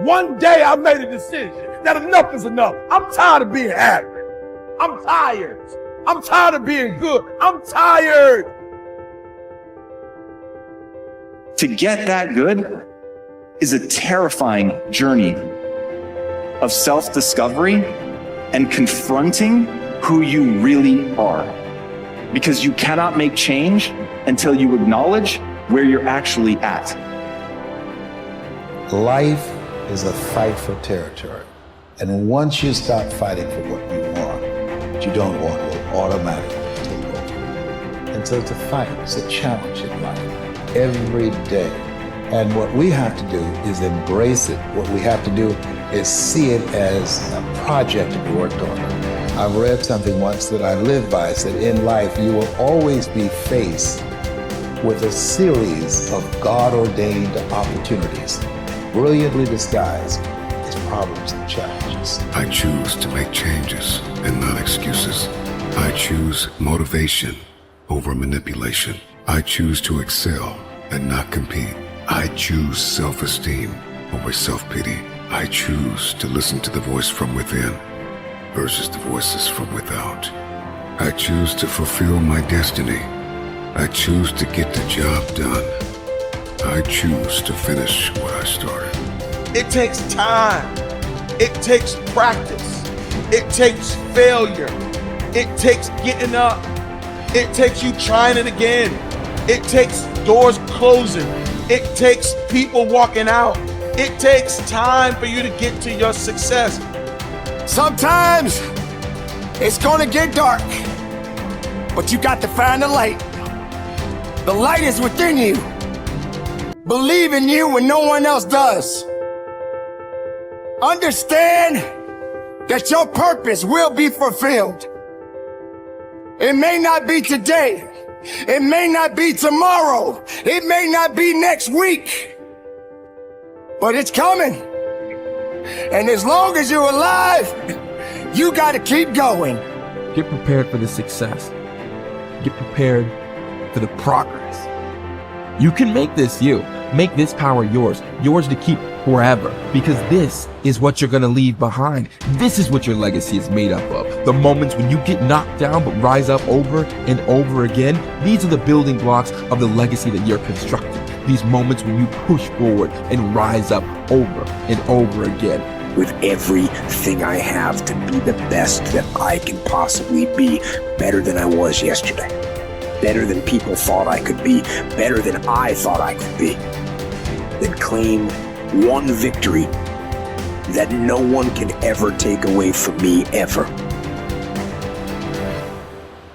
one day I made a decision that enough is enough. I'm tired of being average. I'm tired. I'm tired of being good. I'm tired. To get that good is a terrifying journey of self-discovery and confronting who you really are. Because you cannot make change until you acknowledge where you're actually at. Life is a fight for territory. And once you stop fighting for what you want, what you don't want will automatically take over. And so it's a fight, it's a challenge in life, every day. And what we have to do is embrace it. What we have to do is see it as a project to be worked on. I've read something once that I live by. It said, in life, you will always be faced with a series of God-ordained opportunities, brilliantly disguised as problems and challenges. I choose to make changes and not excuses. I choose motivation over manipulation. I choose to excel and not compete. I choose self-esteem over self-pity. I choose to listen to the voice from within versus the voices from without. I choose to fulfill my destiny. I choose to get the job done. I choose to finish what I started. It takes time. It takes practice. It takes failure. It takes getting up. It takes you trying it again. It takes doors closing. It takes people walking out. It takes time for you to get to your success. Sometimes it's gonna get dark, but you got to find the light. The light is within you. Believe in you when no one else does. Understand that your purpose will be fulfilled. It may not be today. It may not be tomorrow. It may not be next week. But it's coming. And as long as you're alive, you gotta keep going. Get prepared for the success. Get prepared for the progress. You can make this you. Make this power yours. Yours to keep forever. Because this is what you're gonna leave behind. This is what your legacy is made up of. The moments when you get knocked down but rise up over and over again. These are the building blocks of the legacy that you're constructing. These moments when you push forward and rise up over and over again. With everything I have to be the best that I can possibly be, better than I was yesterday. Better than people thought I could be, better than I thought I could be. Then claim one victory that no one can ever take away from me, ever.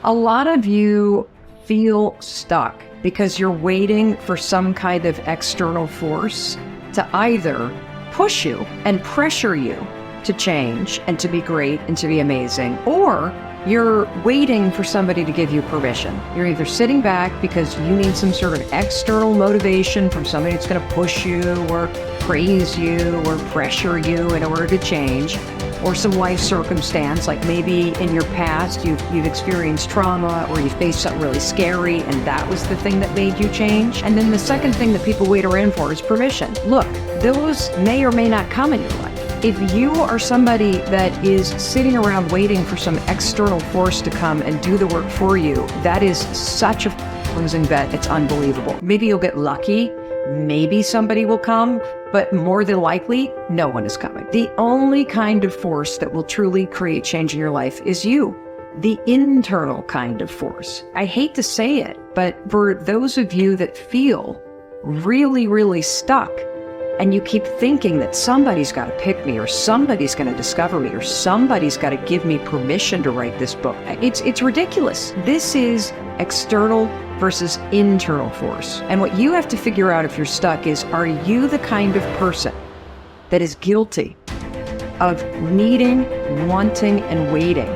A lot of you feel stuck because you're waiting for some kind of external force to either push you and pressure you to change and to be great and to be amazing, or you're waiting for somebody to give you permission. You're either sitting back because you need some sort of external motivation from somebody that's going to push you or praise you or pressure you in order to change, or some life circumstance, like maybe in your past you've experienced trauma or you faced something really scary and that was the thing that made you change. And then the second thing that people wait around for is permission. Look, those may or may not come in your life. If you are somebody that is sitting around waiting for some external force to come and do the work for you, that is such a losing bet, it's unbelievable. Maybe you'll get lucky, maybe somebody will come, but more than likely, no one is coming. The only kind of force that will truly create change in your life is you, the internal kind of force. I hate to say it, but for those of you that feel really, really stuck, and you keep thinking that somebody's got to pick me, or somebody's going to discover me, or somebody's got to give me permission to write this book. It's ridiculous. This is external versus internal force. And what you have to figure out if you're stuck is, are you the kind of person that is guilty of needing, wanting, and waiting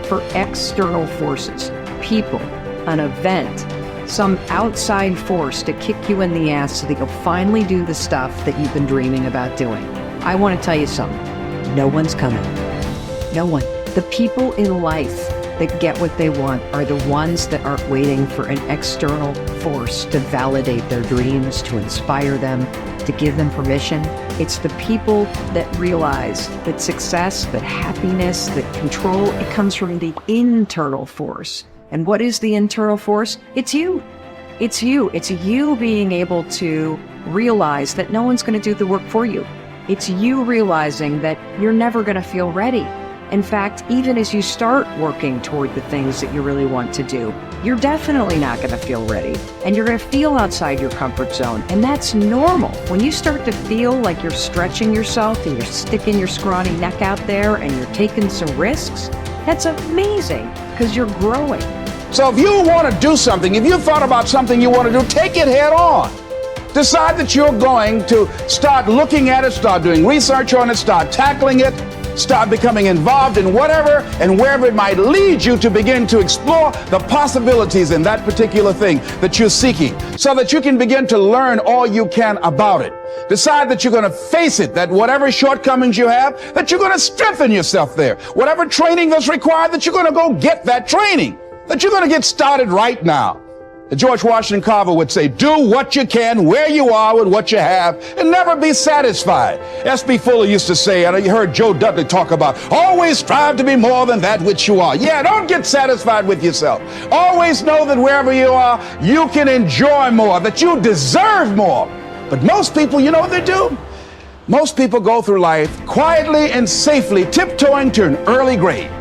for external forces, people, an event, some outside force to kick you in the ass so that you'll finally do the stuff that you've been dreaming about doing? I want to tell you something. No one's coming. No one. The people in life that get what they want are the ones that aren't waiting for an external force to validate their dreams, to inspire them, to give them permission. It's the people that realize that success, that happiness, that control, it comes from the internal force. And what is the internal force? It's you. It's you. It's you being able to realize that no one's going to do the work for you. It's you realizing that you're never going to feel ready. In fact, even as you start working toward the things that you really want to do, you're definitely not going to feel ready. And you're going to feel outside your comfort zone. And that's normal. When you start to feel like you're stretching yourself and you're sticking your scrawny neck out there and you're taking some risks, that's amazing because you're growing. So if you want to do something, if you've thought about something you want to do, take it head on. Decide that you're going to start looking at it, start doing research on it, start tackling it, start becoming involved in whatever and wherever it might lead you to begin to explore the possibilities in that particular thing that you're seeking so that you can begin to learn all you can about it. Decide that you're going to face it, that whatever shortcomings you have, that you're going to strengthen yourself there. Whatever training that's required, that you're going to go get that training, that you're going to get started right now. George Washington Carver would say, do what you can where you are with what you have and never be satisfied. S.B. Fuller used to say, and you heard Joe Dudley talk about, always strive to be more than that which you are. Yeah, don't get satisfied with yourself. Always know that wherever you are, you can enjoy more, that you deserve more. But most people, you know what they do? Most people go through life quietly and safely tiptoeing to an early grave.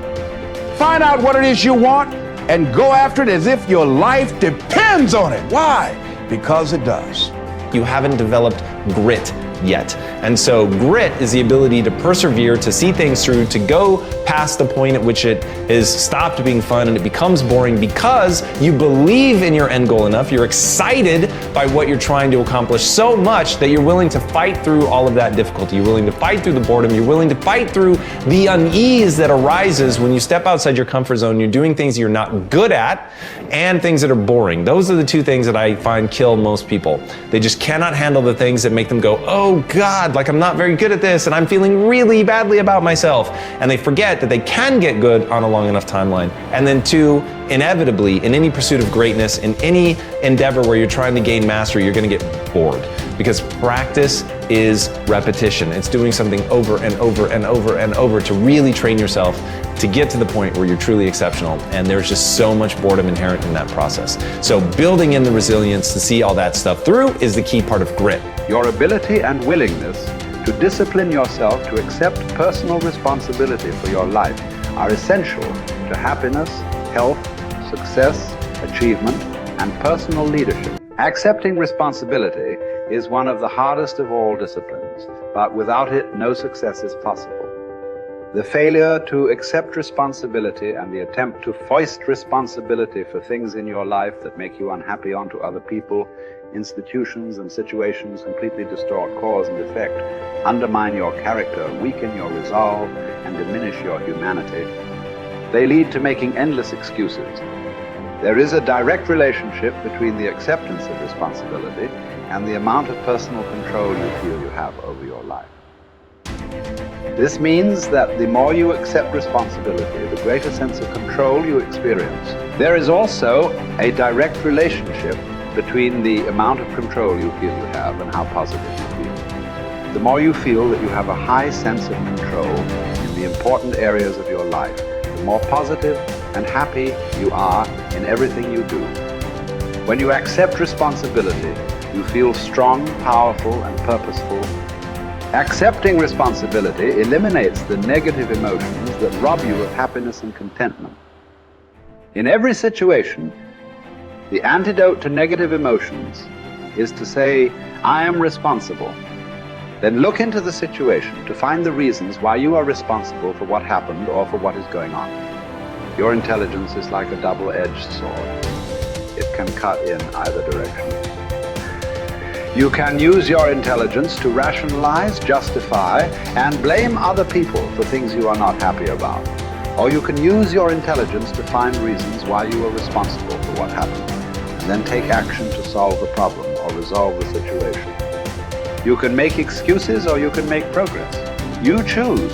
Find out what it is you want and go after it as if your life depends on it. Why? Because it does. You haven't developed grit yet. And so grit is the ability to persevere, to see things through, to go past the point at which it is stopped being fun and it becomes boring because you believe in your end goal enough, you're excited by what you're trying to accomplish so much that you're willing to fight through all of that difficulty. You're willing to fight through the boredom. You're willing to fight through the unease that arises when you step outside your comfort zone. You're doing things you're not good at and things that are boring. Those are the two things that I find kill most people. They just cannot handle the things that make them go, oh God, like I'm not very good at this and I'm feeling really badly about myself. And they forget that they can get good on a long enough timeline. And then two, inevitably, in any pursuit of greatness, in any endeavor where you're trying to gain mastery, you're going to get bored because practice is repetition. It's doing something over and over and over and over to really train yourself to get to the point where you're truly exceptional. And there's just so much boredom inherent in that process. So building in the resilience to see all that stuff through is the key part of grit. Your ability and willingness to discipline yourself to accept personal responsibility for your life are essential to happiness, health, success, achievement, and personal leadership. Accepting responsibility is one of the hardest of all disciplines, but without it, no success is possible. The failure to accept responsibility and the attempt to foist responsibility for things in your life that make you unhappy onto other people, institutions, and situations completely distort cause and effect, undermine your character, weaken your resolve, and diminish your humanity. They lead to making endless excuses. There is a direct relationship between the acceptance of responsibility and the amount of personal control you feel you have over your life. This means that the more you accept responsibility, the greater sense of control you experience. There is also a direct relationship between the amount of control you feel you have and how positive you feel. The more you feel that you have a high sense of control in the important areas of your life, the more positive and happy you are in everything you do. When you accept responsibility, you feel strong, powerful, and purposeful. Accepting responsibility eliminates the negative emotions that rob you of happiness and contentment. In every situation, the antidote to negative emotions is to say, I am responsible. Then look into the situation to find the reasons why you are responsible for what happened or for what is going on. Your intelligence is like a double-edged sword. It can cut in either direction. You can use your intelligence to rationalize, justify, and blame other people for things you are not happy about. Or you can use your intelligence to find reasons why you are responsible for what happened, and then take action to solve the problem or resolve the situation. You can make excuses or you can make progress. You choose.